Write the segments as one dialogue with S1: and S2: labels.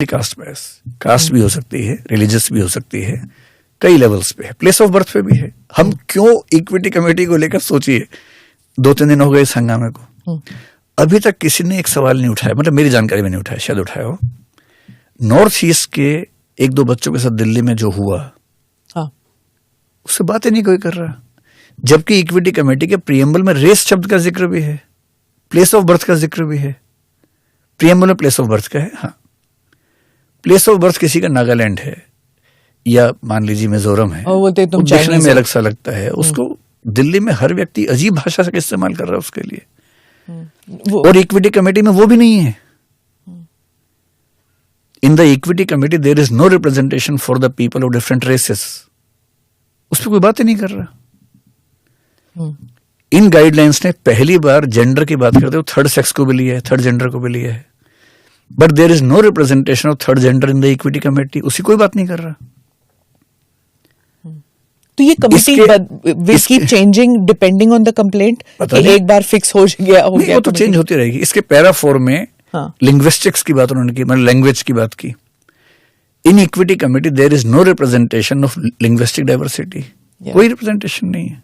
S1: Cast बायस, cast भी हो सकती है, रिलीजियस भी हो सकती है, कई लेवल्स पे है, प्लेस ऑफ बर्थ पे भी है। हम क्यों इक्विटी कमेटी को लेकर, सोचिए 2-3 दिन हो गए इस हंगामे को, अभी तक किसी ने एक सवाल नहीं उठाया, मतलब मेरी जानकारी में नहीं उठाया, शायद उठाया हो। नॉर्थ ईस्ट के 1-2 बच्चों के साथ दिल्ली में जो हुआ,
S2: हाँ,
S1: उससे बातें नहीं कोई कर रहा, जबकि इक्विटी कमेटी के प्रीएम्बल में रेस शब्द का जिक्र भी है, प्लेस ऑफ बर्थ का जिक्र भी है। प्रीएम्बल में प्लेस ऑफ बर्थ का है, हाँ, प्लेस ऑफ बर्थ किसी का नागालैंड है या मान लीजिए मिजोरम है,
S2: और बोलते तुम
S1: देखने में अलग सा लगता है, उसको दिल्ली में हर व्यक्ति अजीब भाषा से इस्तेमाल कर रहा है उसके लिए, और इक्विटी कमेटी में वो भी नहीं है। In the equity committee there is no representation for the people of different races, उस पर कोई बात ही नहीं कर रहा। इन गाइडलाइंस ने पहली बार जेंडर की बात करते हुए थर्ड सेक्स को भी लिया है, थर्ड जेंडर को भी लिया है, but there is no representation of third gender in the equity committee, उसी कोई बात नहीं कर रहा।
S2: तो ये committee will keep changing depending on the complaint, एक बार फिक्स हो गया
S1: वो तो चेंज होती रहेगी। इसके पैरा 4 में लिंग्विस्टिक्स की बात उन्होंने की, मतलब लैंग्वेज की बात की। In equity committee there is no representation of linguistic diversity, कोई रिप्रेजेंटेशन नहीं है।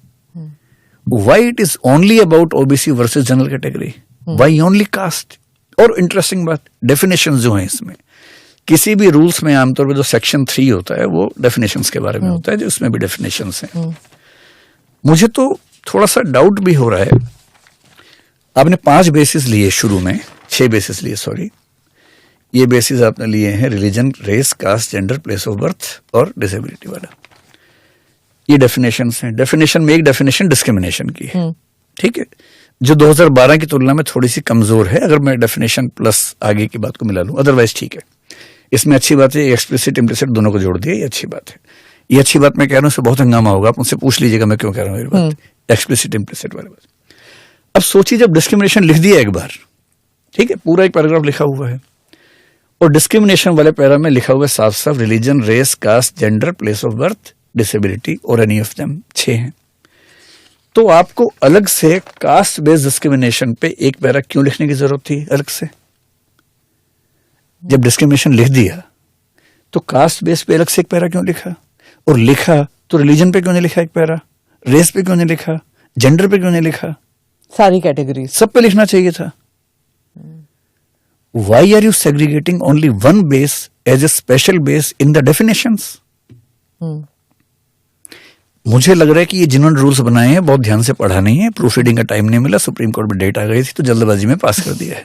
S1: Why it is only about OBC versus general category, why only caste? और इंटरेस्टिंग बात, डेफिनेशन जो है इसमें, किसी भी रूल्स में आमतौर पर जो सेक्शन 3 होता है वो डेफिनेशंस के बारे में होता है, जो इसमें भी डेफिनेशंस हैं। मुझे तो थोड़ा सा डाउट भी हो रहा है, आपने 5 बेसिस लिए शुरू में, 6 बेसिस लिए, सॉरी, ये बेसिस आपने लिए हैं religion, race, caste, gender, place of birth और डिसेबिलिटी वाला, ये डेफिनेशंस हैं। डेफिनेशन में एक डेफिनेशन डिस्क्रिमिनेशन की है, ठीक है, जो 2012 की तुलना में थोड़ी सी कमजोर है, अगर मैं डेफिनेशन प्लस आगे की बात को मिला लूं, अदरवाइज ठीक है। इसमें अच्छी बात है, एक्सप्लिसिट इम्प्लिसिट दोनों को जोड़ दिया, ये अच्छी बात है। ये अच्छी बात मैं कह रहा हूं, इससे बहुत हंगामा होगा, आप मुझसे पूछ लीजिएगा मैं क्यों कह रहा हूं ये बात, एक्सप्लिसिट इम्प्लिसिट वाली बात। अब सोचिए, जब डिस्क्रिमिनेशन लिख दिया एक बार, ठीक है, पूरा एक पैराग्राफ लिखा हुआ है, और डिस्क्रिमिनेशन वाले पैरा में लिखा हुआ है साफ साफ religion, race, caste, gender, place of birth, disability और एनी ऑफ देम, 6 हैं। तो आपको अलग से कास्ट बेस्ड डिस्क्रिमिनेशन पे एक पैरा क्यों लिखने की जरूरत थी अलग से? जब डिस्क्रिमिनेशन लिख दिया तो कास्ट बेस पे अलग से एक पैरा क्यों लिखा? और लिखा तो रिलीजन पे क्यों नहीं लिखा एक पैरा, रेस पे क्यों नहीं लिखा, जेंडर पे क्यों नहीं लिखा?
S2: सारी कैटेगरी
S1: सब पे लिखना चाहिए था। Why are you segregating only one base as a special base in the definitions? मुझे लग रहा है कि ये जिन्होंने रूल्स बनाए हैं बहुत ध्यान से पढ़ा नहीं है, प्रूफ रीडिंग का टाइम नहीं मिला, सुप्रीम कोर्ट में डेट आ गई थी तो जल्दबाजी में पास कर दिया है।